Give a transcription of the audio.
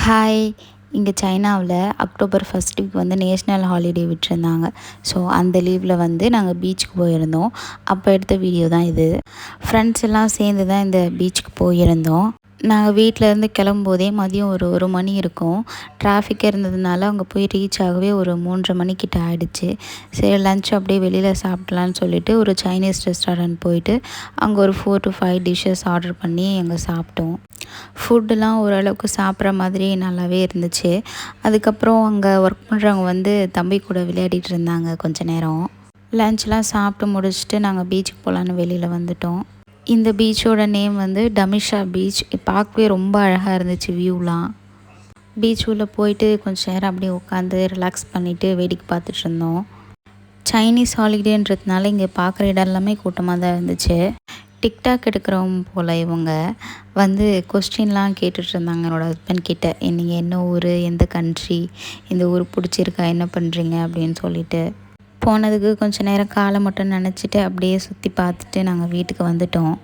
Hi. இங்கே சைனாவில் October first week வந்து நேஷ்னல் ஹாலிடே விட்டிருந்தாங்க. ஸோ அந்த லீவில் வந்து நாங்கள் பீச்சுக்கு போயிருந்தோம். அப்போ எடுத்த வீடியோ தான் இது. ஃப்ரெண்ட்ஸ் எல்லாம் சேர்ந்து தான் இந்த பீச்சுக்கு போயிருந்தோம். நாங்கள் வீட்டிலேருந்து கிளம்பும்போதே மதியம் ஒரு மணி இருக்கும். டிராஃபிக் இருந்ததுனால அங்கே போய் ரீச் ஆகவே ஒரு 3:30 மணிக்கிட்ட ஆகிடுச்சு. சரி லன்ச் அப்படியே வெளியில் சாப்பிட்லான்னு சொல்லிட்டு ஒரு சைனீஸ் ரெஸ்டாரண்ட் போயிட்டு அங்கே ஒரு 4 to 5 டிஷ்ஷஸ் ஆர்டர் பண்ணி அங்கே சாப்பிட்டோம். ஃபுட்டுலாம் ஓரளவுக்கு சாப்பிட்ற மாதிரி நல்லாவே இருந்துச்சு. அதுக்கப்புறம் அங்கே ஒர்க் பண்ணுறவங்க வந்து தம்பி கூட விளையாடிட்டு இருந்தாங்க கொஞ்ச நேரம். லன்ச்லாம் சாப்பிட்டு முடிச்சுட்டு நாங்கள் பீச்சுக்கு போகலான்னு வெளியில் வந்துட்டோம். இந்த பீச்சோட நேம் வந்து டமிஷா பீச். பார்க்கவே ரொம்ப அழகாக இருந்துச்சு வியூலாம். பீச் உள்ளே போயிட்டு கொஞ்சம் நேரம் அப்படியே உட்காந்து ரிலாக்ஸ் பண்ணிவிட்டு வேடிக்கை பார்த்துட்டு இருந்தோம். சைனீஸ் ஹாலிடேன்றதுனால இங்கே பார்க்குற இடம் எல்லாமே கூட்டமாக தான் இருந்துச்சு. டிக்டாக் எடுக்கிறவங்க போல் இவங்க வந்து கொஸ்டின்லாம் கேட்டுட்ருந்தாங்க என்னோடய ஹஸ்பண்ட் கிட்ட. நீங்கள் என்ன ஊர், எந்த கண்ட்ரி, இந்த ஊர் பிடிச்சிருக்கா, என்ன பண்ணுறீங்க அப்படின்னு சொல்லிட்டு. போனதுக்கு கொஞ்சம் நேரம் காலை மட்டும் நினச்சிட்டு அப்படியே சுற்றி பார்த்துட்டு நாங்கள் வீட்டுக்கு வந்துட்டோம்.